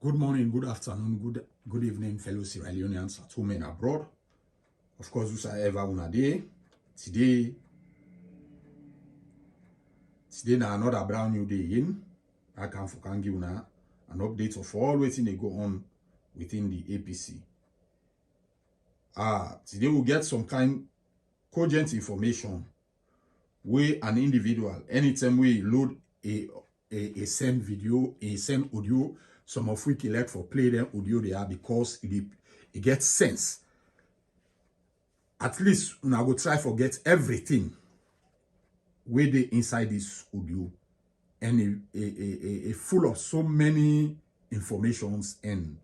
Good morning, good afternoon, good evening, fellow Sierra Leoneans at home and abroad. Of course, whosoever una day. Today na another brand new day in. I can give una an update of all waiting they go on within the APC. Today we'll get some kind cogent information where an individual, anytime we load a send video, a send audio, some of which elect for play them audio they are because it gets sense. At least I go try forget everything where they inside this audio and a full of so many informations and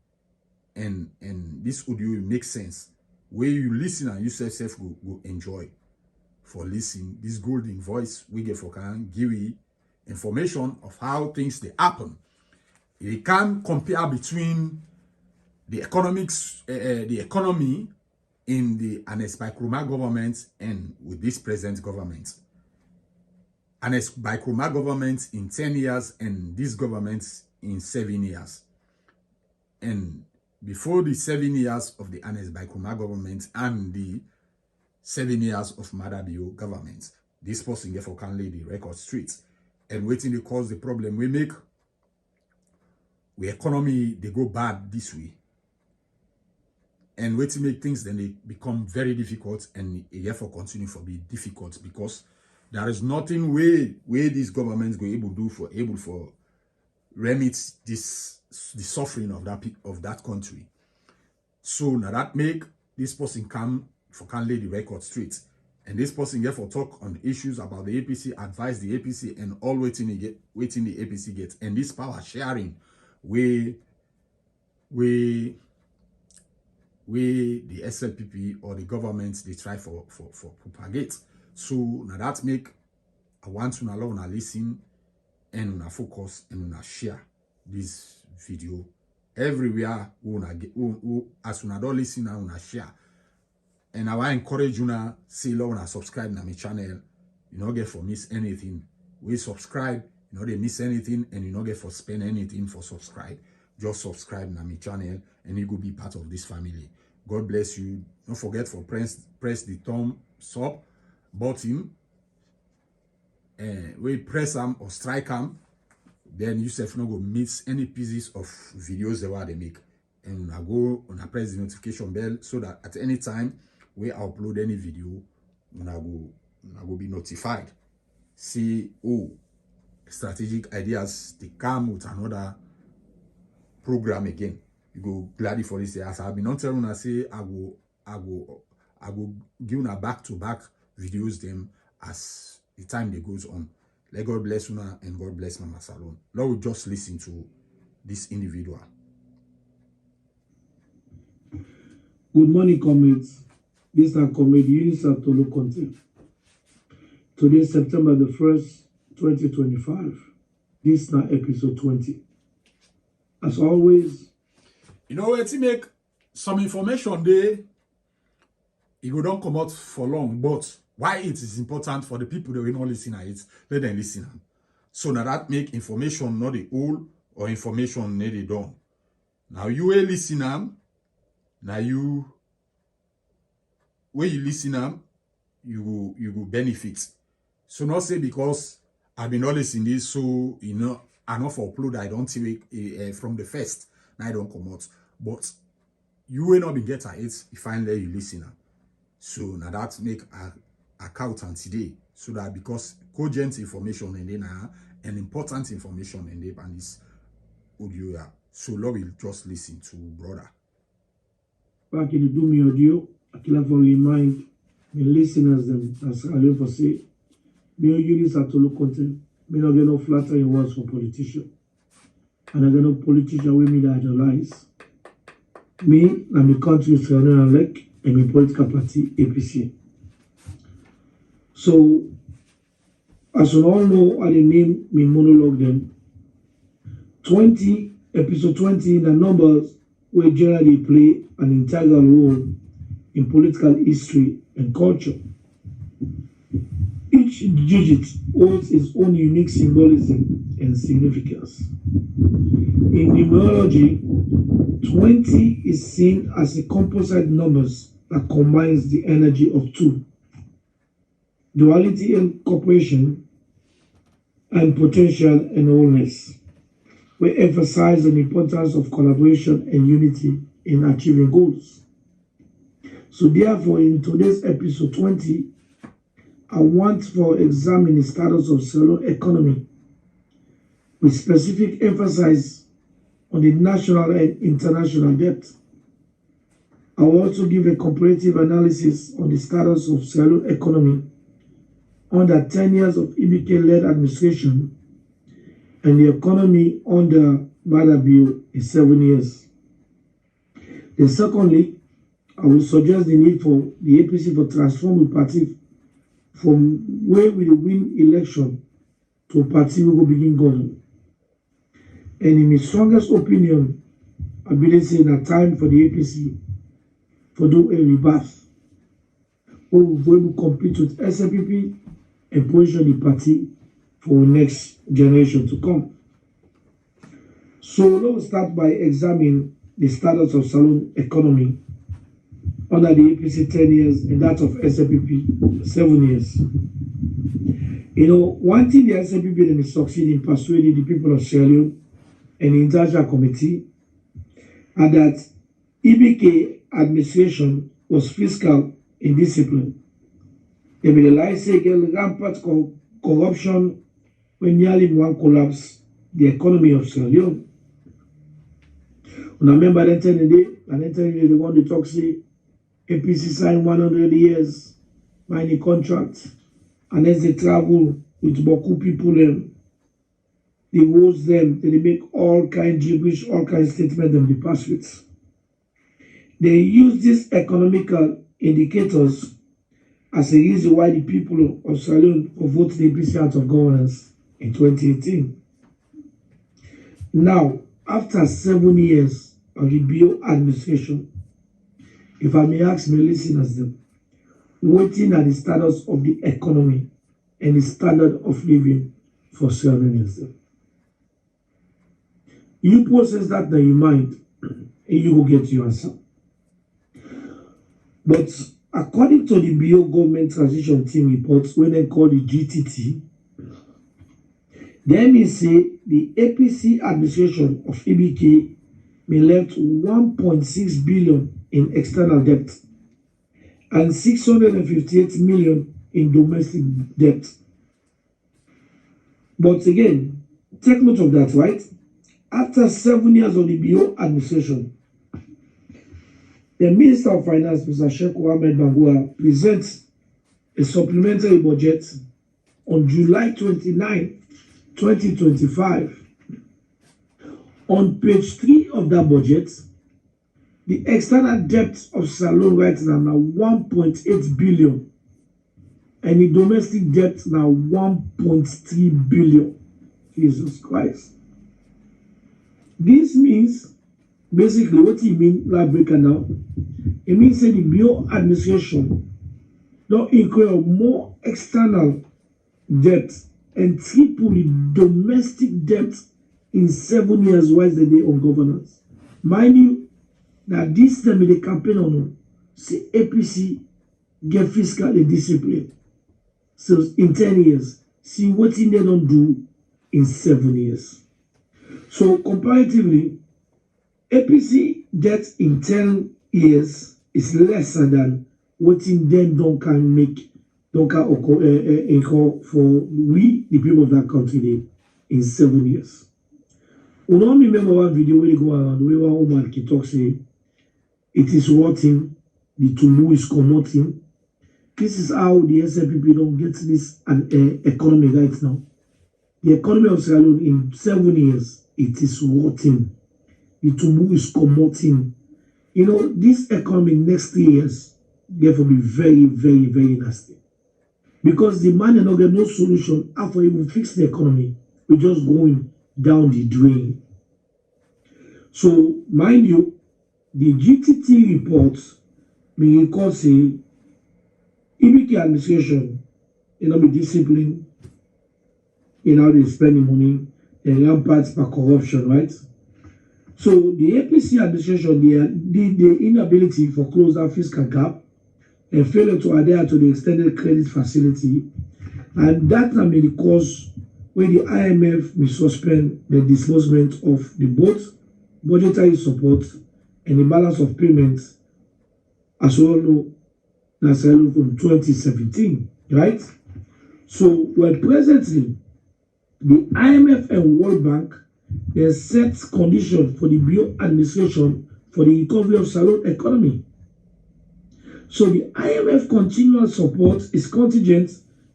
this audio makes sense where you listen and you yourself go enjoy for listening. This golden voice we get for can give you information of how things they happen. It can compare between the the economy in the Anes Baikroma government and with this present government. Anes Baikroma government in 10 years and this government in 7 years. And before the 7 years of the Anes Baikroma government and the 7 years of Madabio government, this person therefore can lay the record straight. And waiting to cause the problem we make, the economy, they go bad this way. And waiting to make things, then they become very difficult and therefore continue to be difficult because there is nothing where these governments go able to do for remit the suffering of that country. So now that make this person can lay the record straight. And this person therefore talk on the issues about the APC, advise the APC, and all waiting the APC gets. And this power sharing where the SLPP or the government they try for propagate. So now that make I want to allow una listen and una focus and una share this video everywhere. As una don't listen and una share. And I want to encourage una say love and subscribe to my channel. You don't get for miss anything. We subscribe, you know they miss anything, and you don't get for spend anything for subscribe. Just subscribe to my channel and you go be part of this family. God bless you. Don't forget for press the thumbs up button. We press them or strike them, then you self not go miss any pieces of videos that they make. And I go and I press the notification bell so that at any time we upload any video, I go be notified. See, strategic ideas they come with another program again. You go gladly for this. As I've been not telling I say I go give una back-to-back videos them as the time that goes on. Let God bless una and God bless Mama Salon. Lord will just listen to this individual. Good morning, comrades. This is Comrade Unisa Tolo Conte. Today, September the 1st, 2025. This is now episode 20. As always, you know where to make some information there. It will don't come out for long, but why it is important for the people that will not listen to it, let them listen. So now that make information not the old or information not the done. Now you will listen now you when you listen you will benefit. So not say because I've been always in this, so you know I not for upload I don't see from the first now I don't come out, but you will not be get at it if I let you listen. So now that make a count today, so that because cogent information and then and important information and then this audio, so Lord will just listen to brother. Back in the Dumi audio, I can have to remind the listeners them as I live for say, me use that to look content. Me not get no flattering words for politician, and I get no politician with me that idolize. Me and the country is elect and my political party APC. So, as you all know, I name me monologue then. Episode 20, the numbers will generally play an integral role in political history and culture. Each digit holds its own unique symbolism and significance. In numerology, 20 is seen as a composite number that combines the energy of two, duality and cooperation, and potential and wholeness. We emphasize the importance of collaboration and unity in achieving goals. So therefore, in today's episode 20, I want to examine the status of Sierra Leone economy with specific emphasis on the national and international debt. I will also give a comparative analysis on the status of Sierra Leone economy under 10 years of EBK-led administration and the economy under BTW in 7 years. Then secondly, I will suggest the need for the APC to transform the party from where we win election to a party we will begin government. And in my strongest opinion, I believe it's a time for the APC to do a rebirth. We will compete with SLPP and position the party for the next generation to come. So let's start by examining the status of Salon economy under the APC 10 years and that of SLPP 7 years. One thing the SLPP is succeeding in persuading the people of Sierra Leone and the international committee are that EBK administration was fiscal in discipline. They realized rampant corruption when nearly one collapse the economy of Sierra Leone. Remember that the one they talk say APC signed 100 years mining contract, and as they travel with Boku people, they host them, they make all kind gibberish, all kind of statements them they pass with. They use these economical indicators as a reason why the people of Sierra Leone vote the APC out of governance in 2018. Now, after 7 years of the BO administration, if I may ask my listeners them, waiting at the status of the economy and the standard of living for Sierra Leoneans. You process that in your mind and you will get your answer. But according to the BO government transition team reports, when they call the GTT, they may say the APC administration of EBK may left 1.6 billion in external debt and 658 million in domestic debt. But again, take note of that, right? After 7 years of the BO administration, the Minister of Finance, Mr. Sheikh Mohammed Bangura, presents a supplementary budget on July 29, 2025. On page 3 of that budget, the external debt of Salon right now 1.8 billion and the domestic debt now 1.3 billion. Jesus Christ. This means basically what it means, like breaker now, it means that the BO administration don't incur more external debt and triple the domestic debt in 7 years while they on governance. Mind you, that this time the campaign on say APC get fiscal discipline. So in 10 years, see what they don't do in 7 years. So comparatively, APC debt in 10 years is lesser than what in them don't can make, don't can incur for we, the people of that country, in 7 years. We don't remember one video where they go around where one woman can talk say it is rotting, the tumor is commoting. This is how the SLPP don't get this economy right now. The economy of Sierra Leone in 7 years, it is rotting. The tumor is commoting. This economy next 3 years, therefore be very, very, very nasty. Because the man not get no solution after even fix the economy. We're just going down the drain. So, mind you, the GTT reports may record say EBK administration they not be disciplined in how they spend the money, and rampant by corruption, right? So the APC administration, the inability for close that fiscal gap and failure to adhere to the extended credit facility, and that may be the cause where the IMF will suspend the disbursement of the both budgetary support and the balance of payments, as well know that's from 2017, right? So, well, presently, the IMF and World Bank they set conditions for the BO administration for the recovery of Salon economy. So the IMF continual support is contingent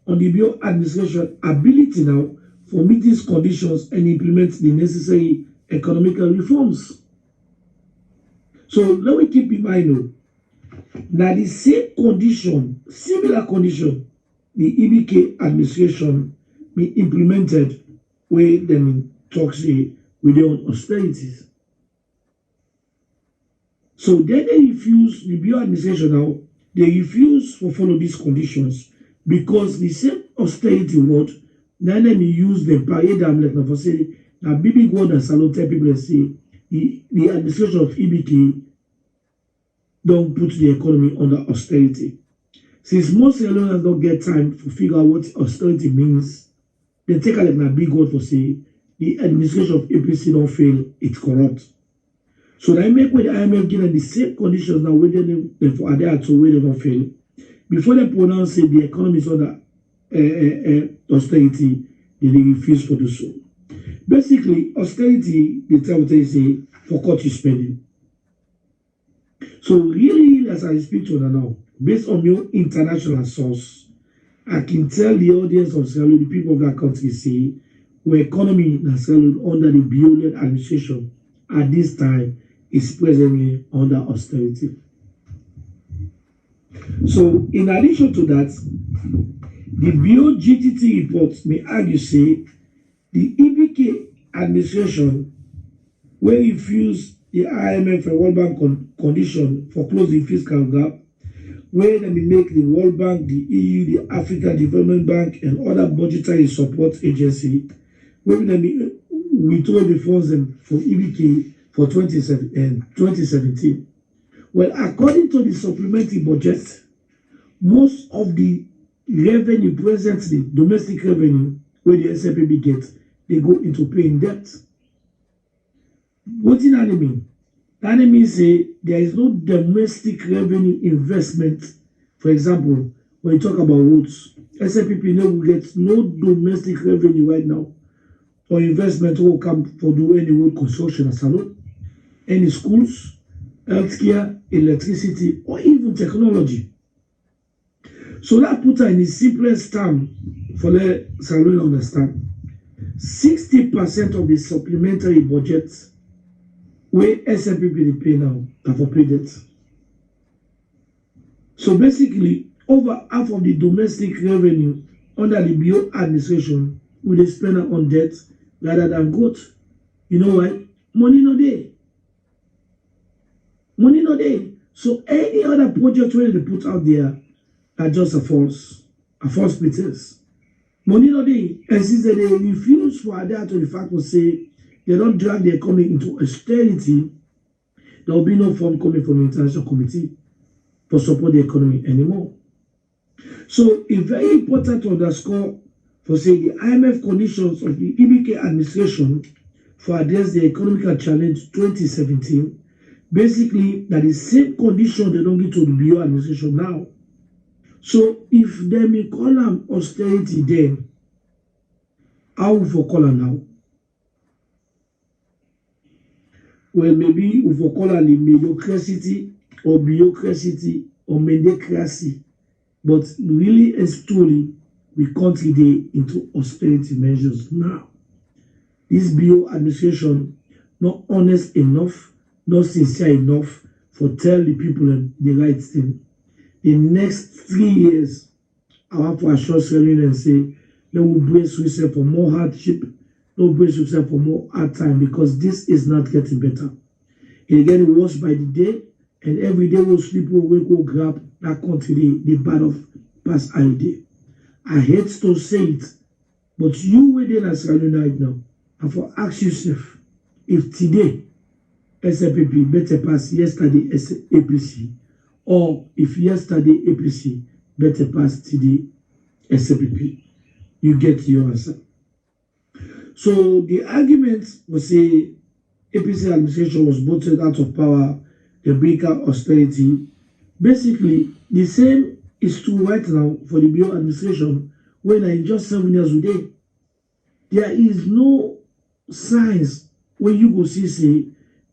on the BO administration ability now for meet these conditions and implement the necessary economical reforms. So let me keep in mind now the same condition, similar condition, the EBK administration be implemented where them talks with their own austerities. So then they refuse, the BO administration now, they refuse to follow these conditions because the same austerity word, then they use the parade them like for say, now big word and salute people and say, the administration of EBK don't put the economy under austerity. Since most Salonians don't get time to figure out what austerity means, they take a like a big word for say, the administration of APC don't fail, it's corrupt. So they make with the IMF give them the same conditions now where they for adhere to where they don't fail. Before they pronounce it, the economy is under austerity, they refuse to do so. Basically, austerity, they tell what they say, for cut your spending. So really, as I speak to them now, based on your international source, I can tell the audience of Sierra Leone, the people of that country say, where economy in Sierra Leone under the BO-led administration at this time is presently under austerity. So, in addition to that, the BO-GTT report may argue say the EBK administration will refuse the IMF and World Bank condition for closing fiscal gap, where they may make the World Bank, the EU, the African Development Bank, and other budgetary support agency, where they may withhold the funds for EBK for 2017. Well, according to the supplementary budget, most of the revenue presently, domestic revenue, where the SFPB gets, they go into paying debt. What does that mean? That means there is no domestic revenue investment. For example, when you talk about roads, SFPB will get no domestic revenue right now or investment will come for do any road construction as alone, any schools, healthcare, electricity, or even technology. So that puts her in the simplest term for the Salon understand. 60% of the supplementary budget where SFPB pay now are for pay debt. So basically, over half of the domestic revenue under the BO administration will they spend on debt rather than growth. You know why? Money no there. Money no there. So any other project where they put out there are just a false pretense. Money no there. And since they refuse to adhere to the fact to say they don't drag the economy into austerity, there will be no fund coming from the international committee to support the economy anymore. So it's very important to underscore for say the IMF conditions of the EBK administration for address the economic challenge 2017, basically that is same condition they don't get to the BO administration now. So if they may call them austerity then, how will we call them now? Well, maybe we will call them the mediocrity or bureaucracy or mediocrity. But really and truly, we can't get into austerity measures now. This BO administration not honest enough, not sincere enough for tell the people the right thing. The next 3 years, I have to assure Sierra and say, they will brace yourself for more hardship, don't brace yourself for more hard time because this is not getting better. It's getting worse by the day, and every day we'll sleep, we'll wake, we'll grab that country, the bad of past holiday. I hate to say it, but you waiting as right now, and for ask yourself if today SLPP better pass yesterday APC, or if yesterday APC better pass today SLPP. You get your answer. So the argument was say APC administration was voted out of power, the breaker austerity. Basically, the same is true right now for the BO administration when I just 7 years with them. There is no signs when you go see say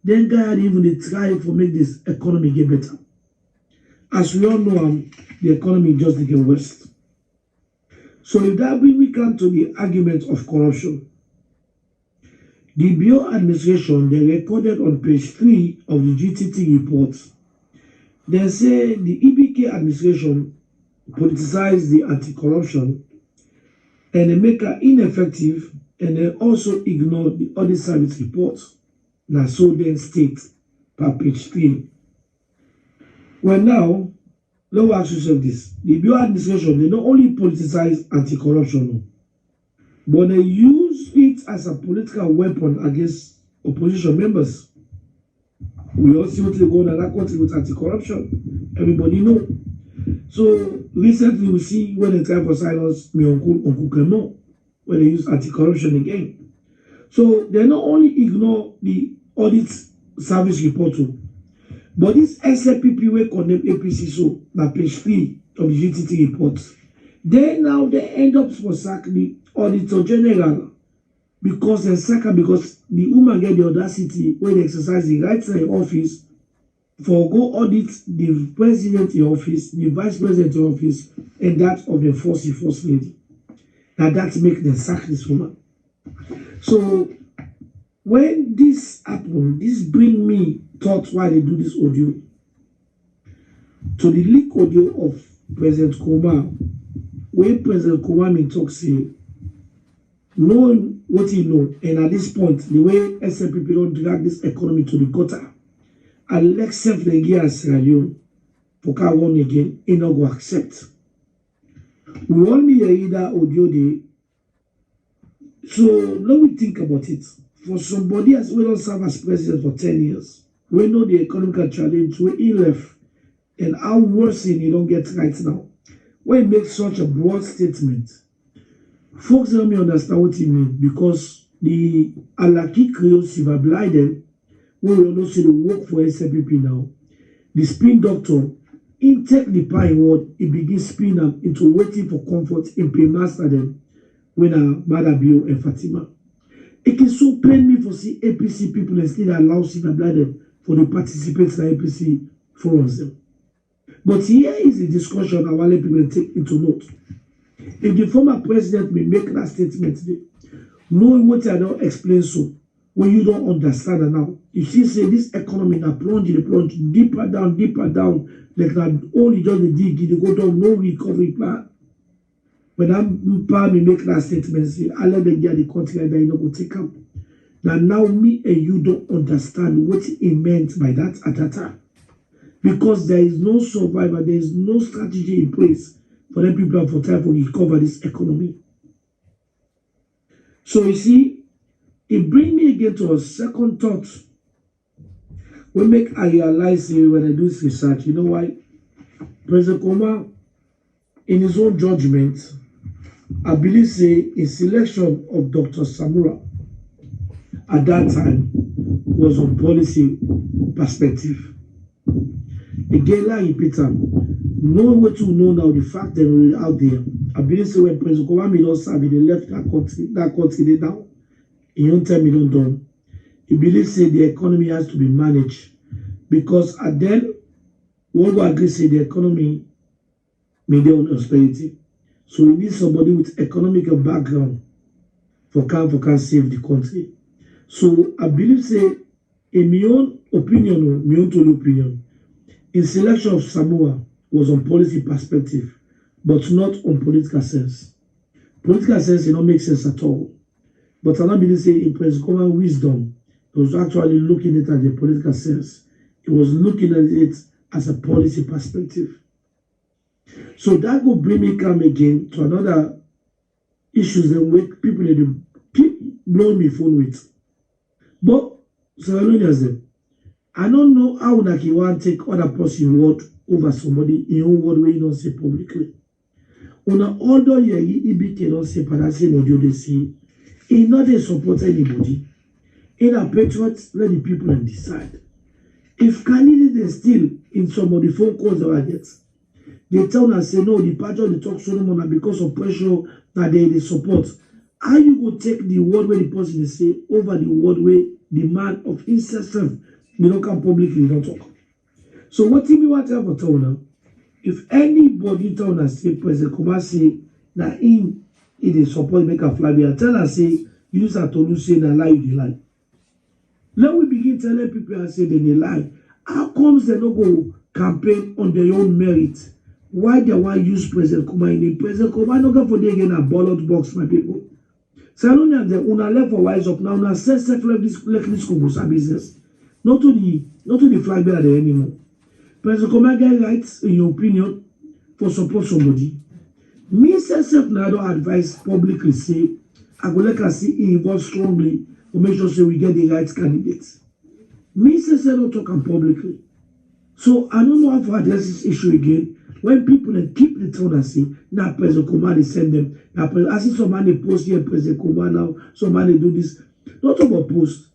then God even they try to make this economy get better. As we all know, the economy just get worse. So if that we come to the argument of corruption, the BO administration, they recorded on page 3 of the GTT report, they say the EBK administration politicized the anti-corruption and they make her ineffective and they also ignore the audit service report. Now, so then state per page 3. Well, now, let's ask yourself this. The BO administration, they not only politicize anti-corruption, but they use it as a political weapon against opposition members. We all see what they go in that country with anti-corruption. Everybody know. So recently we see when they try for silence my uncle Clement, when they use anti-corruption again. So they not only ignore the audit service report, but this SLPP will condemn APC so na page 3 of the GTT report. Then now they end up for sack the Auditor General because they sack her because the woman get the audacity when they exercise the rights in office for go audit the president in office, the vice president in office, and that of the first lady. Now that make them sack this woman. So when this happened, this bring me thought why they do this audio. To the leak audio of President Koma, when President Koma may talk say, knowing what he know, and at this point, the way SLPP don't drag this economy to the gutter, Alexa Flegia and Sierra Leone, for car one again, he not go accept. We all need either audio day. So let me think about it. For somebody as well as serve as president for 10 years, we know the economic challenge where he left and how worse he don't get right now. When he makes such a broad statement, folks don't understand what he means because the Alaki Creole Silver Blinded, we will not see the work for SLPP now. The spin doctor, he take the pine word, he begins spin them into waiting for comfort in paymaster them when Mother Bio and Fatima. It can so pain me for see APC people and still allow Silver Blinded for the participants in APC forums them. But here is the discussion I want people take into note. If the former president may make that statement today, knowing what I don't explain so, when you don't understand it now, if she say this economy now plunge deeper down, like that only just the dig, they go down, no recovery plan. When I'm me make that statement, say, I let them get the country that you know go take up. Now me and you don't understand what he meant by that at that time. Because there is no survivor, there is no strategy in place for them people for time to recover this economy. So you see, it brings me again to a second thought. I realize when I do this research, you know why? President Koma, in his own judgment, I believe say a selection of Dr. Samura at that time was on policy perspective. Again, like Peter, knowing what you know now, the fact that we're out there, I believe say when President Koma made us serve, they left that country they down. He don't tell me don't done. He believes say the economy has to be managed because at then we will agree say the economy may be on austerity. So we need somebody with economic background for can save the country. So I believe say in my own opinion, my own total opinion, in selection of Samoa was on policy perspective, but not on political sense. Political sense, it don't make sense at all. But I don't believe say in President Koma's wisdom, it was actually looking at it as a political sense. It was looking at it as a policy perspective. So that will bring me come again to another issues that make people they keep blowing me phone with. But so I don't know how like you want to take other person word over somebody in own word where you don't say publicly. Una although you EBK don't say parasite audio they say, he not they support anybody. In a patriot, let the people and decide. If candidate is still in some of the phone calls that I get, they tell us say no, the party they talk so much because of pressure that they support. How you go take the word where the person is say over the word where the man of incest they don't come publicly, don't talk. So what do you want to have a tell now? If anybody tell us say President Kuma say that in is support make a flag, tell us say use a to say na lie you lie. Let we begin telling people and say they lie. How comes they don't go campaign on their own merit? Why they want use President Kuma in the President Kuma no go for they again a ballot box, my people. So I don't know that una left for wise up now. Una self this Kubusa business. Not to the flag bearer there anymore. President Kuma get rights in your opinion for support somebody. Me self now don't advise publicly say I go like I see involved strongly to make sure say we get the right candidates. Me self don't talk publicly. So I don't know how to address this issue again. When people keep the tone and say, now President Kuma they send them. Now I see somebody post here, President Kuma now, somebody do this. Not about post.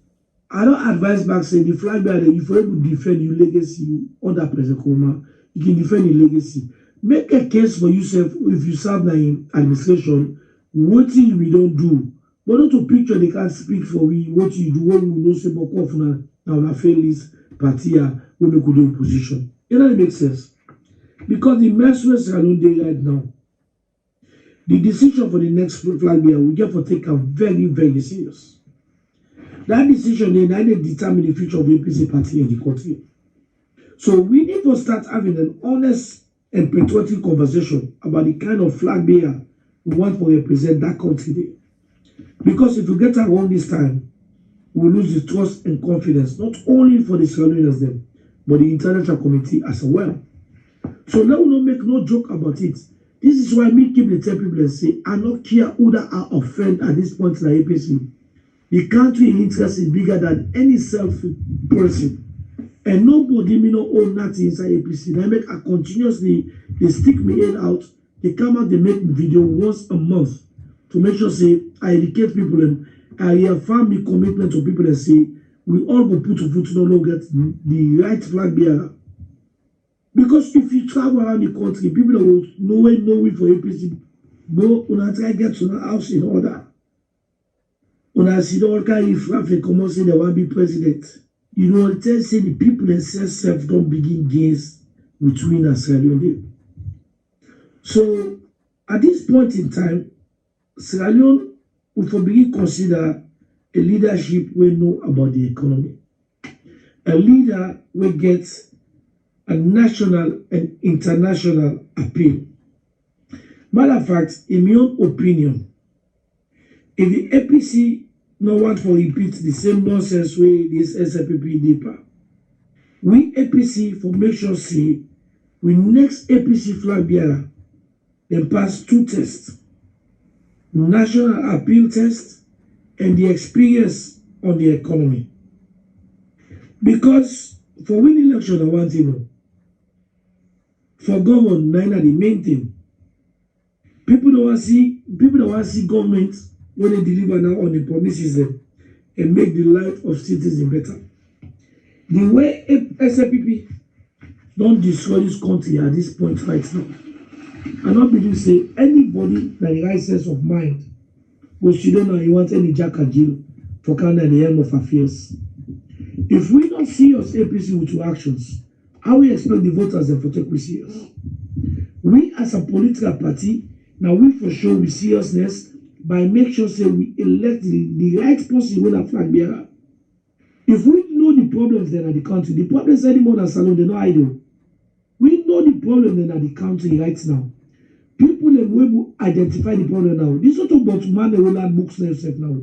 I don't advise back say the flag bearer, if you're able to defend your legacy under President Kuma, you can defend your legacy. Make a case for yourself if you serve in administration, what you we don't do. But not to picture they can't speak for we, what you do, what we know say about now fail this party when we could do opposition. You know, it makes sense. Because the mess we're surrounding right now, the decision for the next flag bearer we get for take a very, very serious. That decision they determine the future of the APC party in the country. So we need to start having an honest and patriotic conversation about the kind of flag bearer we want to represent that country there. Because if we get it wrong this time, we lose the trust and confidence, not only for the surroundings them, but the international community as well. So let me not make no joke about it. This is why me keep the tell people and say, I don't care who that are offend at this point in the APC. The country in interest is bigger than any self-person. And nobody me no own nothing inside APC. They make a continuously, they stick me in out. They come out, they make video once a month to make sure say I educate people and I affirm the commitment to people and say we all go put to foot to know get the right flag bearer. Because if you travel around the country, people will know we for APC. But when I try to get to the house in order, when I see all kind of traffic come out say they want to be president, you know, tell say the people themselves don't begin gains between us and so at this point in time, Sierra Leone will begin consider a leadership we know about the economy. A leader will get a national and international appeal. Matter of fact, in my own opinion, if the APC no want to repeat the same nonsense way this SFPP deeper, we APC for make sure see we next APC flag bearer then pass 2 tests: national appeal test and the experience on the economy. Because for winning election, I want to know. For government, neither the main thing. People don't want to see government when they deliver now on the promises and make the life of citizens better. The way SFPP don't destroy this country at this point right now, I don't believe say anybody that the right sense of mind was you don't know you want any jack and Jill for kind of the end of affairs. If we don't see us APC with 2 actions, how we expect the voters then for take we serious? We as a political party, now we for sure we seriousness by make sure say we elect the right person with a flag bearer. If we know the problems then at the country, the problems anymore than salon, they're not idle. We know the problem then at the country right now. People will identify the problem now. This sort of about man they will learn books themselves now.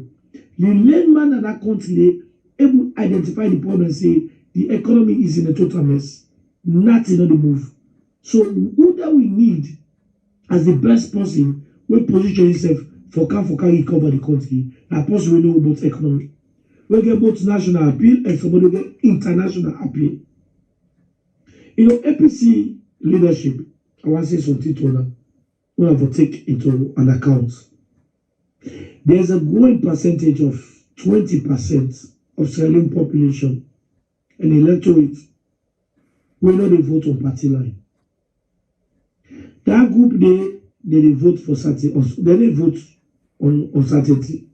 The layman in that country they able identify the problem and say the economy is in a total mess. Nothing on the move. So who that we need as the best person will position himself for can recover the country, a person we know about economy. We get both national appeal and somebody get international appeal. You know, APC leadership, I want to say something to that. We have to take into an account. There's a growing percentage of 20% of Australian population and electorate will not vote on party line. That group they vote for certainty, they vote on certainty.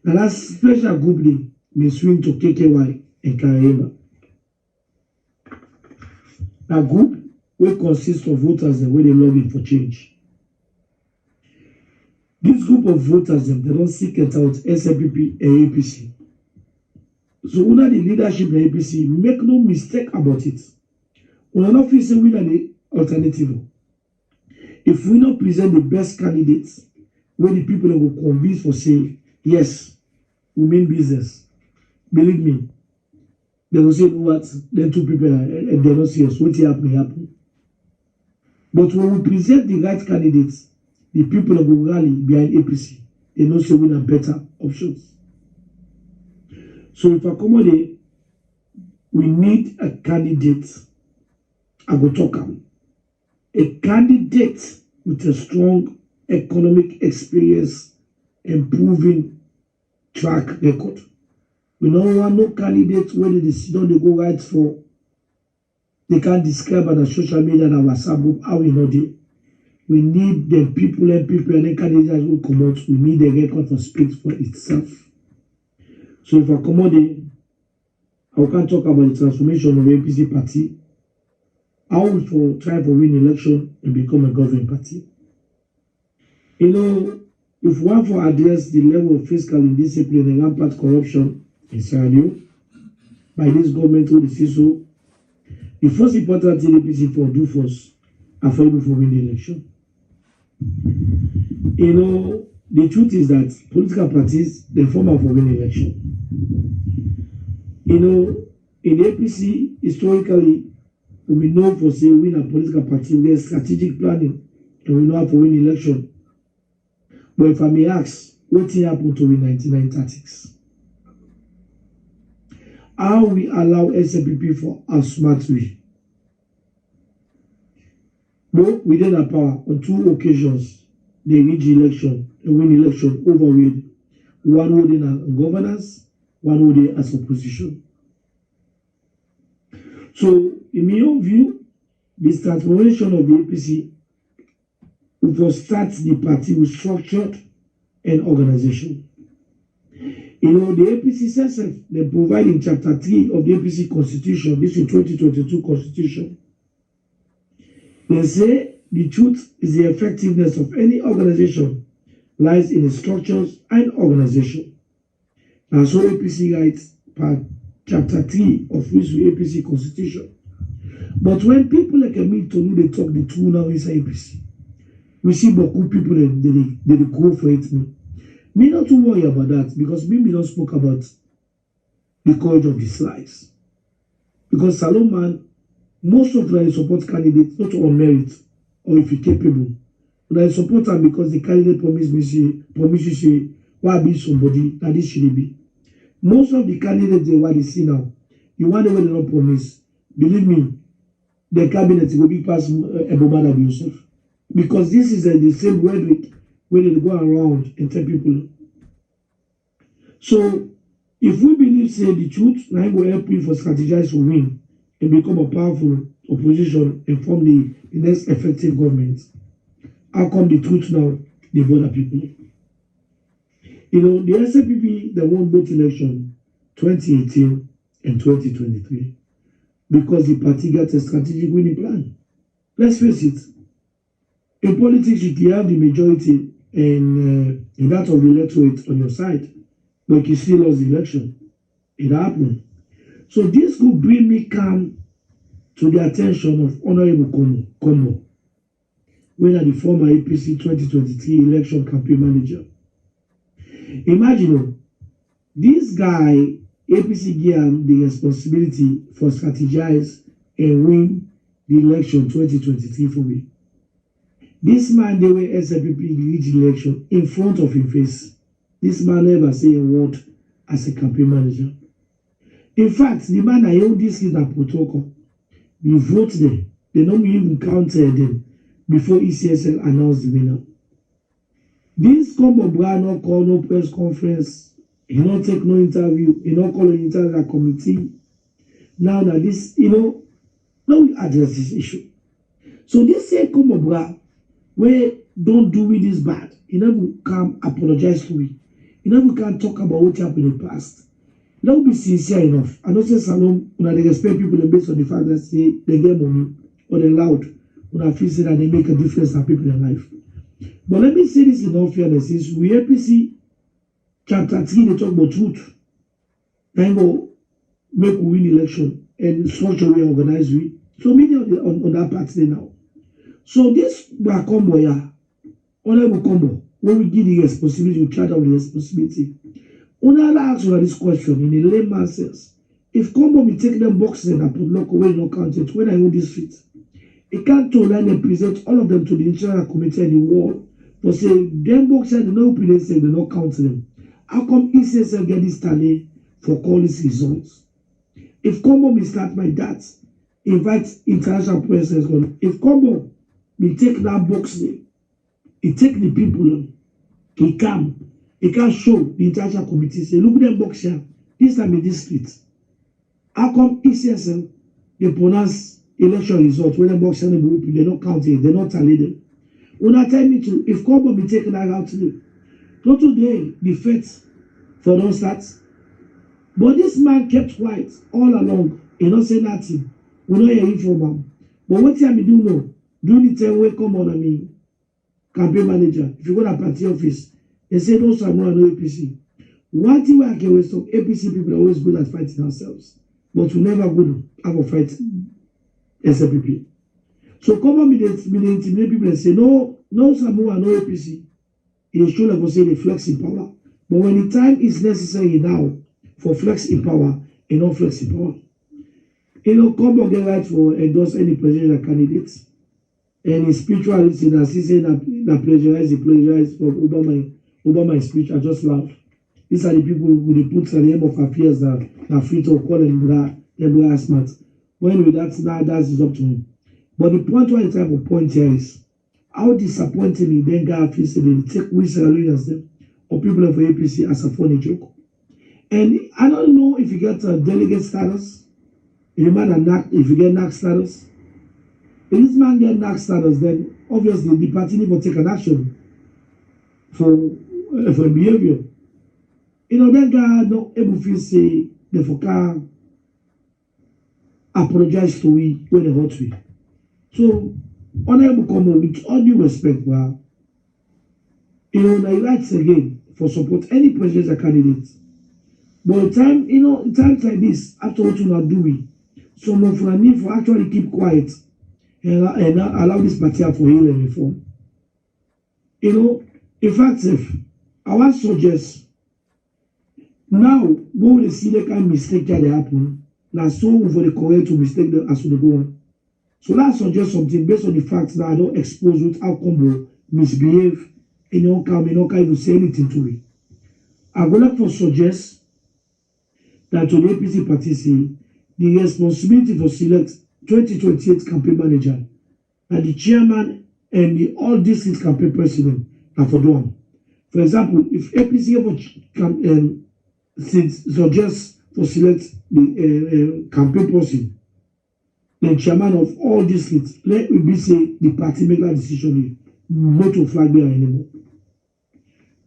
Now that special group they swing to KKY and Karema. That group will consist of voters that will lobby for change. This group of voters they don't seek it out SLPP and APC. So under the leadership of the APC, make no mistake about it. We are not facing with an alternative. If we not present the best candidates, when the people will convince for saying, yes, we mean business. Believe me, they will say, what? Then two people and they're not serious. What happen? But when we present the right candidates, the people will rally behind APC. They know so we have better options. So if accommodate, we need a candidate. I go talk about a candidate with a strong economic experience and proven track record. We don't want no candidates when they don't they go right for. They can't describe on the social media and our WhatsApp group how we know them. We need the people and the candidates will come out. We need the record for speak for itself. So if I accommodate, I can talk about the transformation of the APC party. How we for try to win election and become a governing party. You know, if we want to address the level of fiscal indiscipline and rampant corruption in Sierra Leone by this government who decides so, the first important thing APC for do first are for able to win the election. You know, the truth is that political parties they form up for win election. You know, in the APC historically, we know for say win a political party, we get strategic planning and we know how to win election. But if I may ask, what happened to win 99 tactics? How we allow SLPP for a smart way? But within our power, on two occasions, they reach election and win election over with one holding as governance, one holding as opposition. So, in my own view, this transformation of the APC will start the party with structure and organization. You know, the APC says they provide in Chapter 3 of the APC Constitution, this is 2022 Constitution. They say the truth is the effectiveness of any organization lies in its structures and organization. And so APC writes part Chapter 3 of which the APC Constitution. But when people like me to know they talk the truth now inside APC, we see beaucoup people they go for it. Me not to worry about that because me don't spoke about the courage of the slides. Because Salomon, most of them support candidates not on merit or if you're capable. But I support them because the candidate promise you say, why be somebody that this should be. Most of the candidates they want to see now, you want to they don't promise. Believe me, the cabinet will be past Ebomada Yusuf. Because this is the same rhetoric when they go around and tell people. So, if we believe, say the truth, now will help you for strategize to win and become a powerful opposition and form the next effective government. How come the truth now, they bother people? You know, the SLPP, they won both election 2018 and 2023 because the party got a strategic winning plan. Let's face it. In politics, you have the majority in that of the electorate on your side, but you still lost the election. It happened. So this could bring me calm to the attention of Honorable Como, when at the former APC 2023 election campaign manager. Imagine, this guy, APC gave him the responsibility for strategize and win the election 2023 for me. This man, they were SLPP lead the election in front of his face. This man never say a word as a campaign manager. In fact, the man I own this is a protocol. The vote there, they don't even count them before ECSL announced the winner. This combo brand no call no press conference, he not take no interview, he not call an entire committee. Now that this, now we address this issue. So this same combo brand, where don't do me this bad, he never come apologize to me. He never can talk about what happened in the past. Let me be sincere enough. I don't say Salom, when they respect people based on the fact that say they get money or they're loud, when I feel say that they make a difference in people in life. But let me say this in all fairness, since we APC chapter 3 they talk about truth. Then go make we win election and structure we organize we. So many on that part there now. So this combo here, honorable combo, when we give the responsibility, we charge out the responsibility. Una ask you this question in a layman sense. If combo be take them boxes and I put lock away no count it, when I hold this fit, it can't to line and present all of them to the internal committee and the wall. For say them boxes and no opinion say they not count them. How come ECSL get this tally for call these results? If combo be start by that, invite international presence on. If combo be take that box there, he take the people, he come. He can show the international committee, say, look at them box here. This time in this street. How come ECSL, they pronounce election results when the box here, they don't count it, they don't tally them. When I tell me to, if Combo be taken out today, not today, the fate for those stats. But this man kept quiet all along. He not say nothing. We don't hear him from him. But what time he do know? Do the time where come on, campaign manager. If you go to party office, they say no Samoa, no APC. One thing I can always talk, APC people are always good at fighting ourselves. But we never good have a fight SLPP. So come on with the intimidate people and say no Samoa, no APC. It is true like we say they flex in power. But when the time is necessary now for flex in power, and not flex in power. Come on get right for endorse any presidential candidates. And in spirituality, that he say that plagiarize from Obama speech. I just laugh. These are the people who they put at the end of affairs that are free to call them smart. When that's up to him. But the point why the type of point here is how disappointingly then God feels they take we as them or people of APC as a funny joke. And I don't know if you get a delegate status, if you get NAC status. If this man get NAC status, then obviously the party need to take an action for behavior. Then God not able to say the foca apologize to we when they hurt we. So honorable come with all due respect, now rights again for support any presidential candidate. But time, times like this, after what you not doing, some of us need for actually keep quiet and allow this party for healing and reform. In fact, if I want to suggest now go to see the kind of mistake that happen, now so for the correct to mistake them as we go on. So let's suggest something based on the fact that I don't expose with how combo misbehave and you don't even say anything to it. I would like to suggest that to the APC party say the responsibility for select 2028 campaign manager and the chairman and the all district campaign president are for them. For example, if APC ever suggest for select the campaign person, the chairman of all districts, let me be say the party make that decision not to flag there anymore.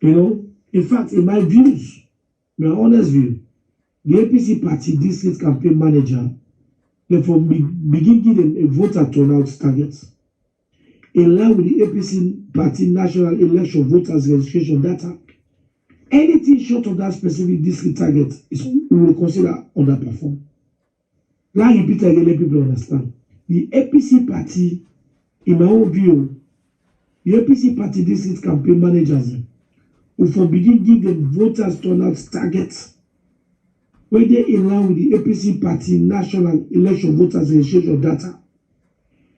In fact, in my views, my honest view, the APC party district campaign manager, therefore begin give them a voter turnout target. In line with the APC party national election voters registration data, anything short of that specific district target is we will consider underperform. Let me repeat again, let people understand. The APC party, in my own view, the APC party district campaign managers will forbidden give them voters turnout targets where they in line with the APC party national election voters registration data.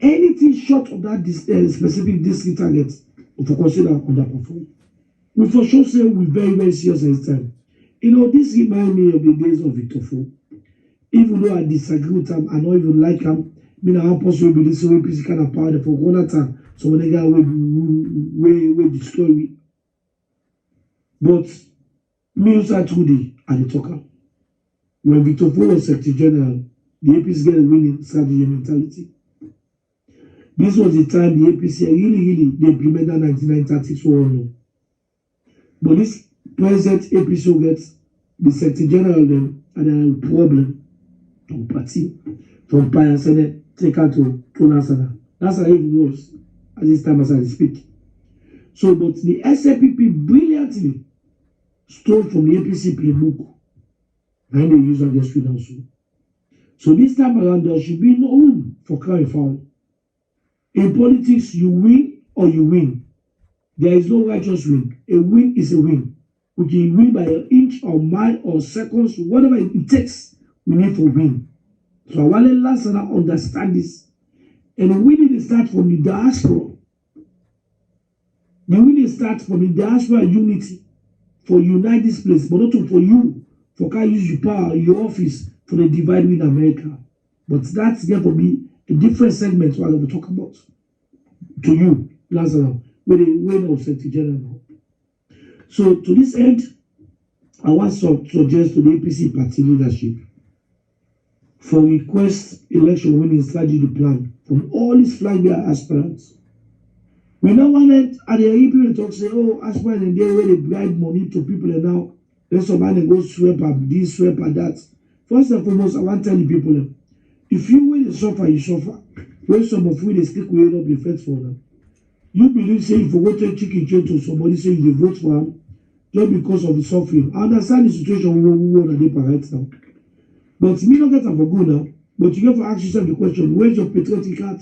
Anything short of that specific district target, we for consider underperform. We for sure say we very, very serious at this time. You know, this reminds me of the days of Victor Fo. Even though I disagree with him, I don't even like him. Me na how possible be this way PC kind of power for one time. So when they get we destroy we. But me also today at the talker. When Victor Fo was Secretary General, the APC get a winning strategy and mentality. This was the time the APC really they implemented 1936 war. But this present APC gets the Secretary General them and a problem from party, from Paya Senate, take her to Nasana. That's how it was at this time as I speak. So, but the SFPP brilliantly stole from the APC playbook and they use against Sweden also. So this time around, there should be no room for crime foul. In politics, you win or you win. There is no righteous win. A win is a win. We can win by an inch or mile or seconds, whatever it takes. We need to win. So I want to last and understand this. And winning starts from the diaspora. The winning starts from the diaspora unity for unite this place, but not for you, for can use your power, your office for the divide with America. But that's going to be a different segment what I will talk about to you, Lazarus, with the way of Secretary General. So to this end, I want to suggest to the APC party leadership for request election winning strategy plan from all these flag bearer aspirants. We don't want it at the people talk say, oh, aspirant and they where they bribe money to people and now let somebody go sweep up this, sweep up that. First and foremost, I want to tell the people if you will suffer, you suffer. When some of you they stick with up the fence for them. You believe say if you go take chicken chain to somebody say you vote for him just because of the suffering. I understand the situation we want to right now. But me not get for good now. But you have to ask yourself the question, where's your patriotic heart?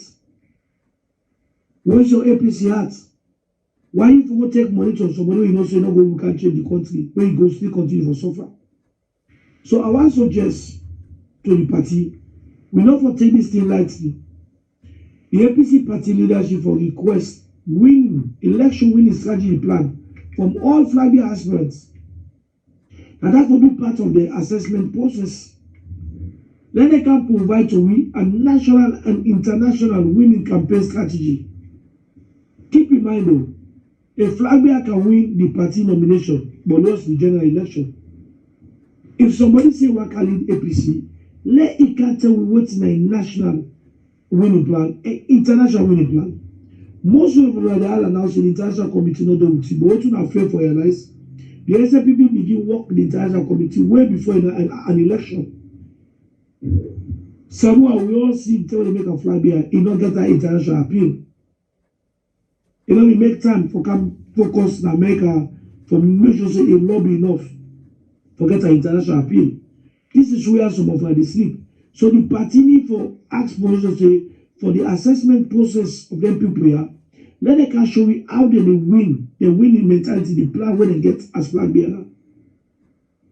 Where's your APC heart? Why if you go take money from somebody you know say no go we can change the country, where you go still continue for suffer? So I want to suggest to the party, we not for take this thing lightly. The APC party leadership for request election winning strategy plan from all flag bearer aspirants. And that will be part of the assessment process. Then they can provide to we a national and international winning campaign strategy. Keep in mind though, a flag bearer can win the party nomination but lose the general election. If somebody say what can lead APC, let it can tell we what's in a national winning plan, an international winning plan. Most of them are announced the international committee not done with you, but what you not fair for your lives. The SFPP begin work with the international committee way before an election. Somehow we all see until they make a flag bearer, it not get that international appeal. You know, we make time for come focus in America for make sure say it lobby enough for get an international appeal. This is where some of them sleep. So the party need for ask for say for the assessment process of them people here, let they can show you how they win, the winning mentality, the plan when they get as flag bearer.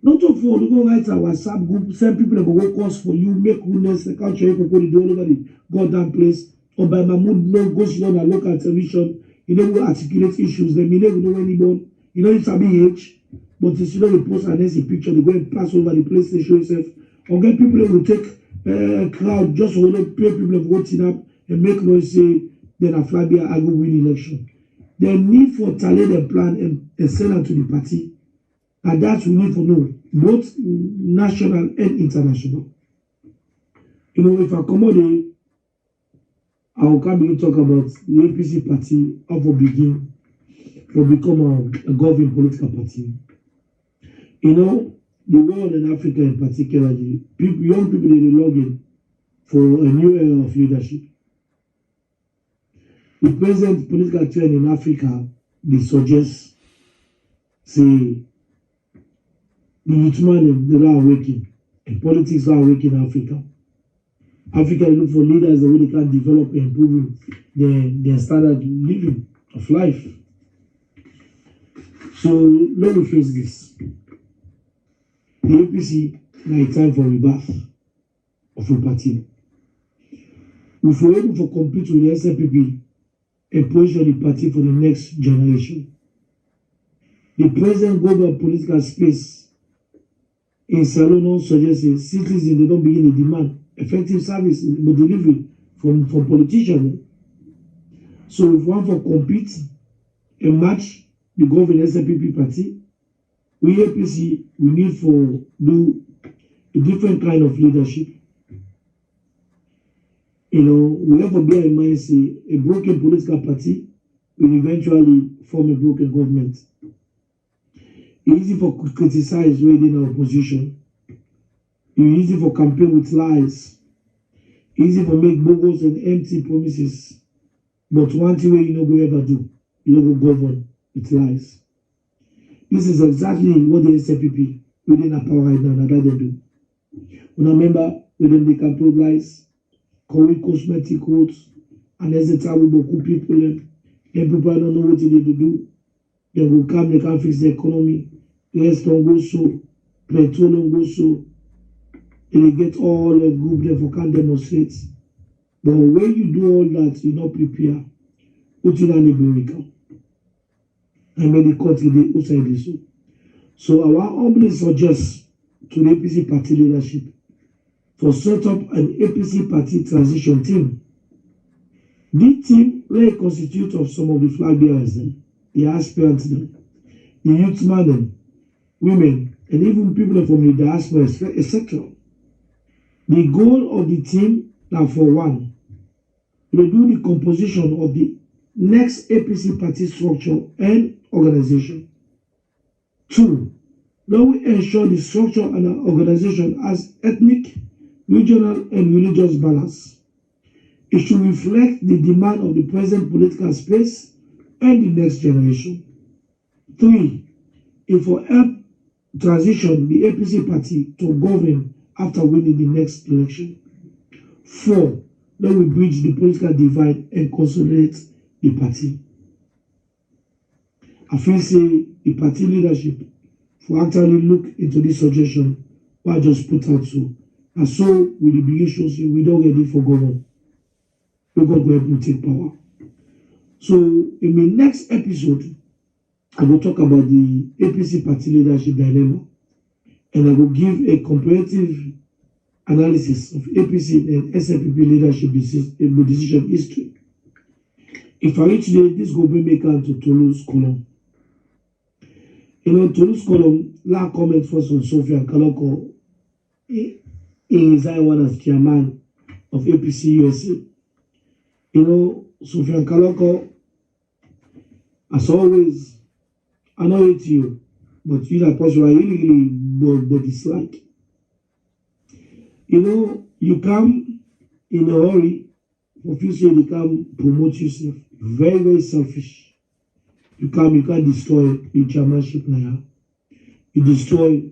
Not to for to go write a WhatsApp group, send people that go work course for you, make goodness, the country you can go all over the goddamn place, or by Mahmoud no go sit on a local television, you never articulate issues, then you never know anyone, you know it's a BH, but it's you know the post and then see picture, they go and pass over the place, they show yourself, or get people that will take crowd just hold up, pay people of voting up and make noise say then a flag bearer I go win election. They need for talent and plan and send out to the party. And that we need to know, both national and international. You know, if I come on I will come and talk about the APC party of a begin to become a governing political party. You know, the world in Africa in particular, young people they log in for a new era of leadership. The present political trend in Africa, they suggest, say, the youth man they are awakening, and politics are awakening in Africa. Africa look for leaders that really can develop and improve their standard of living of life. So let me face this. The APC now it's time for rebirth of a party. we were able to compete with the SFPP and position the party for the next generation. The present global political space in Salon suggests citizens they don't begin to demand effective service but delivery from politicians. So if we want to compete and match the governing SFPP party, we APC we need for do a different kind of leadership. We have to bear in mind say a broken political party will eventually form a broken government. It's easy for criticize within our opposition. It's easy for campaign with lies. It's easy for make bogus and empty promises. But one thing you know go ever do, you know go govern with lies. This is exactly what the SFPP within our power right now that they do. When a member within the campaign lies, call cosmetic quotes, and as the time beaucoup people and people don't know what they do. They will come, they can fix the economy. Gas don't go so, petrol don't go so. And they get all the group there for can demonstrate. But when you do all that, you not prepare. What you don't America. I made the country they outside this. So our humbly suggests to the APC party leadership for set up an APC party transition team. This team will constitute of some of the flag bearers, the aspirants, the youth men, women, and even people from the diaspora, etc. The goal of the team now for one, they do the composition of the next APC party structure and organization. Two, they will ensure the structure and organization has ethnic, regional, and religious balance. It should reflect the demand of the present political space and the next generation. Three, it will help transition the APC party to govern after winning the next election. Four, that will bridge the political divide and consolidate the party. I feel say the party leadership for actually look into this suggestion what I just put out so. And so with the big issues we don't get it for government. We got to help to take power. So in the next episode, I will talk about the APC party leadership dilemma, and I will give a comparative analysis of APC and SFPP leadership decision history. If I reach today, this will be make to Toulouse column. Toulouse column, la comment first on Sophia Kaloko is I one as chairman of APC USA. Sophia Kaloko, as always, I know it's you, but you that person I really dislike. You come in a hurry, for future you come promote yourself. Very, very selfish. You can't destroy the chairmanship now. You destroy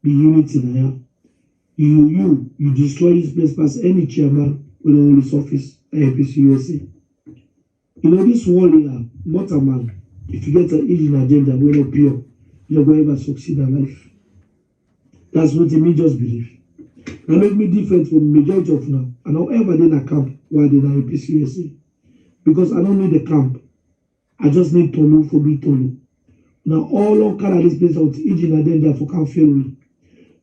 the unity now. You destroy this place past any chairman with all this office at APC USA. This world here, not a man. If you get an hidden agenda, we're not pure. You're going to ever succeed in life. That's what me just believe. That make me different from the majority of now. And however they in a camp, why they in APC USA. Because I don't need a camp. I just need Tolu for me Tolu. Now all of kind of this place out hidden agenda for can fail me.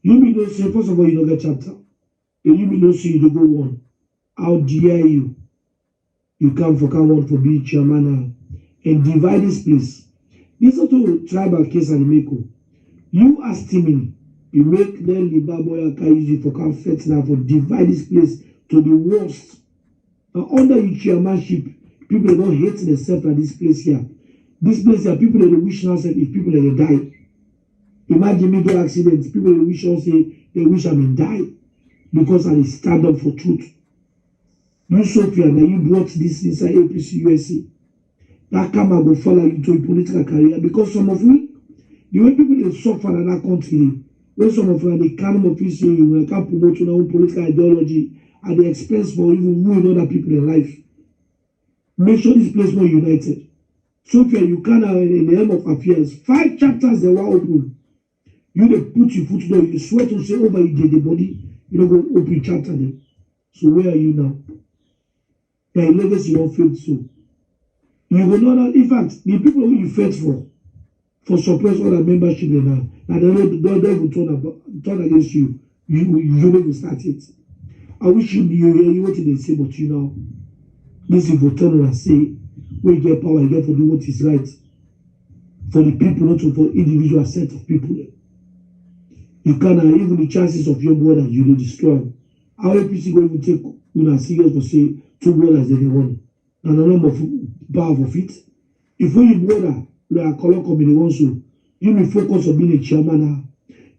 You mean don't say, first of all, you don't get chapter. And you mean don't see you go on. How dare you? You come for can one for being chairman and divide this place. This also tribal case and Meko. You as teaming, you make them the Baboya use for can fet now for divide this place to the worst. Now under your chairmanship, people don't hate themselves at this place here. This place here, people that wish themselves if people that die. Imagine me get accidents, people that wish us say they wish I mean die because I stand up for truth. You Sophia, now you brought this inside APC USA. That camera will follow you to a political career because some of we, the way people they suffer in that country, when some of them they can't office you, they can't promote your own political ideology at the expense for even more other people in life. Make sure this place more united. Sophia, you can in the end of affairs, 5 chapters they were open. You they put your foot down, you swear to say over you did the body, you don't go open chapter there. So where are you now? their legacy won't fade so. You will know that, in fact, the people who you fought for suppress all the membership now, and they don't turn against you. You never start it. I wish you knew you what they say, but you know, this is what turn and say, we get power, you get to do what is right for the people, not for individual set of people. You can even the chances of your brother, you will destroy. How APC go even take una serious for say 2 brothers they want, and a number of power of it. If you brother, we are color committee also, you may focus on being a chairman now.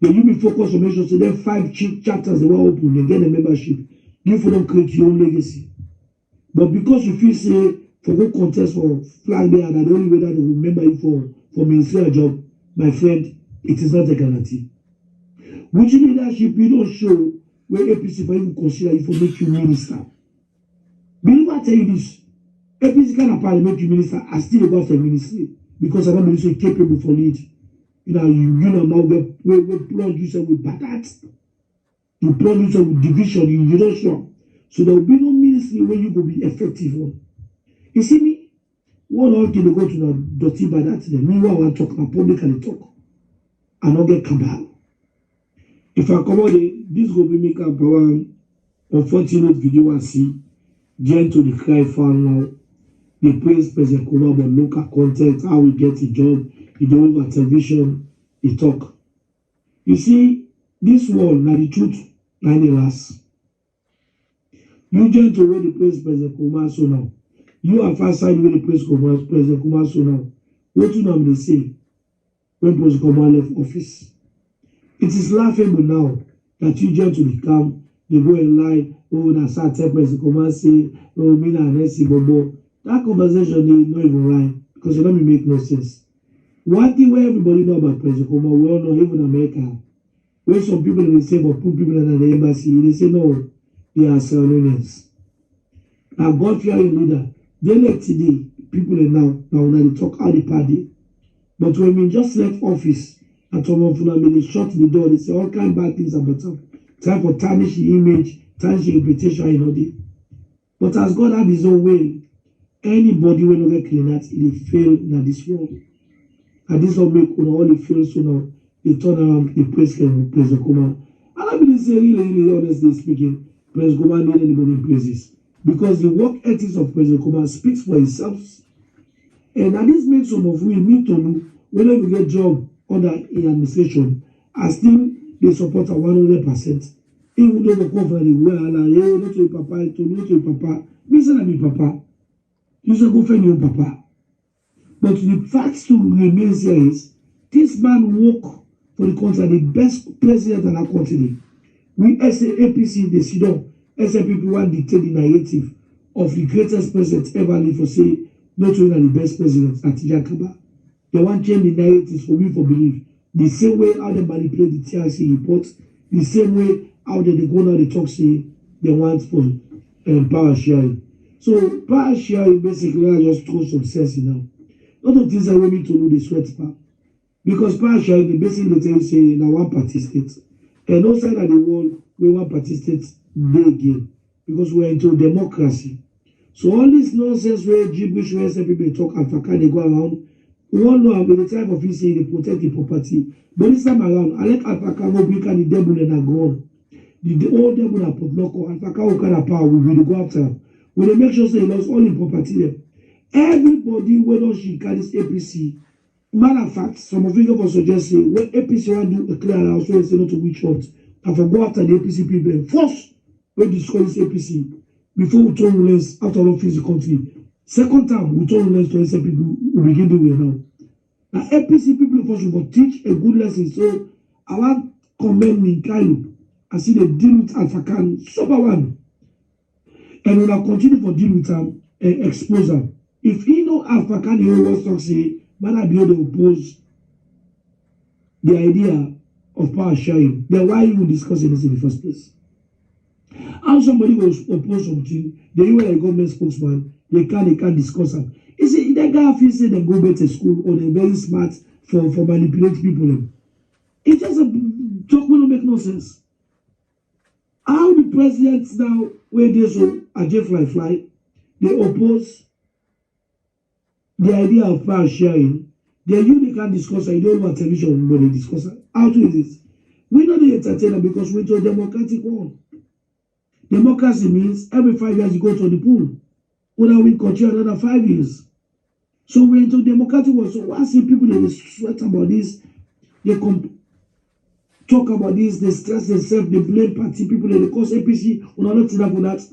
Then you may focus on making sure that 5 chapters they will open, they get a membership. You for don't create your own legacy. But because you feel say for go contest for flag there, and the only way that they will remember you for ministerial job, my friend, it is not a guarantee. Which leadership you don't show where APC for even consider you for make you minister. Believe I tell you this, APC can parliament you minister, I still go for ministry because I'm not so capable for lead. You know now we plug yourself with battles. You plug yourself with division, you don't show. So there will be no ministry where you will be effective on. You see me? One all can go to the dirty by that. Meanwhile, I want to talk, I publicly talk. I don't get cabal. If I come out, this will be make up one unfortunate video I see. Gen to the cry fan now. They praise President Kuma about local content, how we get a job, he do over television, he talk. You see, this world, now the truth, now the last. You join to where the praise President Kuma so now. You are far side where the praise President Kuma so now. What do you they say when President Kuma left office? It is laughable now that you join to the camp, they go and lie, oh, that's how President Kuma say, oh, me na Nessie Bobo. That conversation is not even right because it don't make no sense. One thing where everybody know about President Kuma, we all know, even America, where some people they say, but put people in the embassy, they say no, they are Sierra-Leoneans. Now, God-fearing leader, they let today, people now they talk how they party. But when we just left office, and some of them, they shut the door, they say all kind of bad things about them. Time for tarnish the image, tarnish the reputation, you know. But as God have his own way, anybody will not get clean that they fail in this world. And this will make all the fail so now they turn around the President Kuma. And I believe say really honestly speaking, President Kuma need anybody in praises. Because the work ethics of President Kuma speaks for itself. And this makes some of we need to know whenever we get job under an administration, and still they support 100%. Even though the company well, not to papa, not to papa, me say be papa. You should go find your papa. But the fact to remain here is this man work for the country, the best president in our country. We as a APC, they sit down, as a people want to dictate the narrative of the greatest president ever lived for say, not only the best president at Jakaba. They want to change the narrative for me for believe. The same way how they manipulate the TRC reports, the same way how they go now they talk say they want for power sharing. So power sharing basically I just throw some sense in now. A lot of things I want me to know the sweat part. Because power sharing, they basically tell you say now one party state. And outside of the world, we want party states day again. Because we're into democracy. So all this nonsense where gibberish where some people talk and Faka they go around. We all know with the type of thing say they protect the property. But this time around, I let Alpaka go bring the devil and a gone. The old devil are put local. Alpaka will kind of power we will go after. When they make sure say he lost all the property there. Everybody whether she carries APC. Matter of fact, some of you also suggest say when APC want do a clear house where say not to which one. And for go after the APC people and force when destroy this APC before we turn lens after all face the country. Second time we turn lens to say people who begin doing it now. Now APC people first will teach a good lesson. So I want commend me Kalu. I see the deal with Alphakan sober one. And when I continue for deal with them and expose them. If he know Alphakan he always talk say man I be able to oppose the idea of power sharing, then why you discussing this in the first place? How somebody will oppose something, they were a government spokesman, they can't discuss them. You see, that guy feels say they go back to school or they're very smart for manipulate people. It just a talk will not make no sense. How the presidents now where they so a fly, they oppose the idea of power sharing. They you can discuss it. You don't want television when they discuss it. How to do this? We know the entertainer because we're to a democratic one. Democracy means every 5 years you go to the pool. Whether we continue another 5 years. So we're into democratic one. So I see people they sweat about this, they talk about this, they stress themselves, they blame party people, they cause APC, we're not enough for that.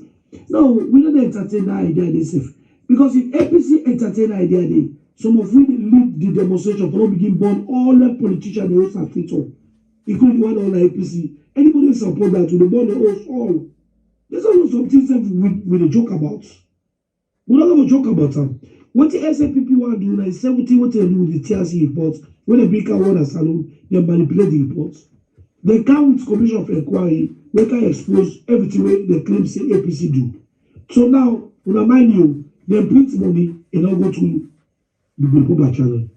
No, we don't entertain that idea themselves. Because if APC entertain that idea, they some of we lead the demonstration for not begin born all the politicians they host at Twitter, including one on the APC. Anybody support that to the born the host all. There's also some things that we joke about. We don't have a joke about them. What the SFPP want to do is 70 what they do with the TRC reports. When they bring out one salon, they manipulate the reports. They come with commission of inquiry, we can expose everything they claim say APC do. So now, when I mind you, they print money and not go to the proper channel.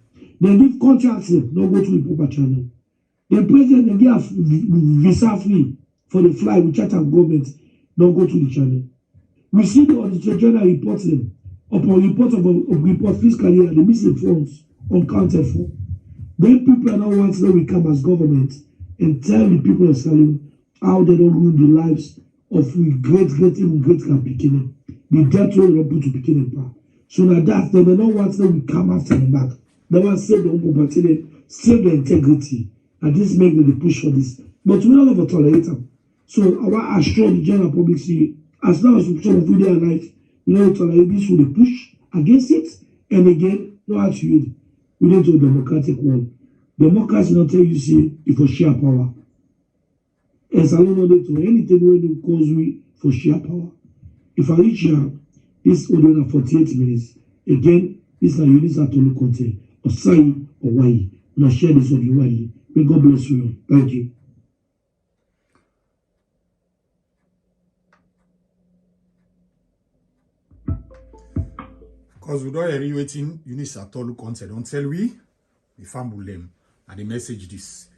They give contracts, not go to the proper channel. The president they give visa free for the fly with charter government, not go to the channel. We see the Auditor General report them upon report of report fiscal year, the missing funds uncounted for. Then people are now wanting to come as government and tell the people of Salon how they don't ruin the lives of we great grand beginning. The death rate don't put to beginning power. So now that they don't want to come after them back. They want to save the own save the integrity. And this make them the push for this. But we don't have a tolerator. So I want to assure the general public see as long as some of you are alive, we don't tolerate this with a push against it. And again, no actually we need to a democratic one. Democracy not tell you see if for share power. And so I don't know to anything when you cause me for share power. If I reach here, this audio 48 minutes. Again, this is a Unisa Tolu content or Sai or Wai. Now share this audio widely. May God bless you. Thank you. Because we don't hear waiting Unisa Tolu content. Don't tell we family them and the message this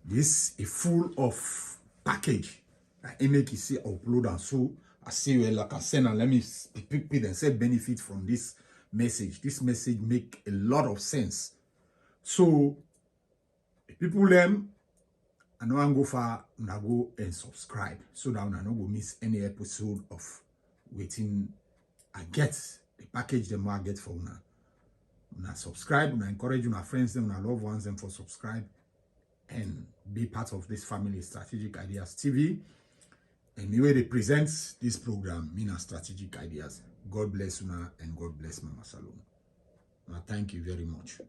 is full of package. I make you see upload and so I see well like I send and let me pick and say benefit from this message. This message make a lot of sense. So people them I know I'm go far and go and subscribe so that I no go miss any episode of waiting I get the package them I get for now. Una subscribe, una encourage una friends them, una loved ones them for subscribe and be part of this family Strategic Ideas TV. And the way they present this program, Mina Strategic Ideas. God bless una and God bless Mama Salon. Thank you very much.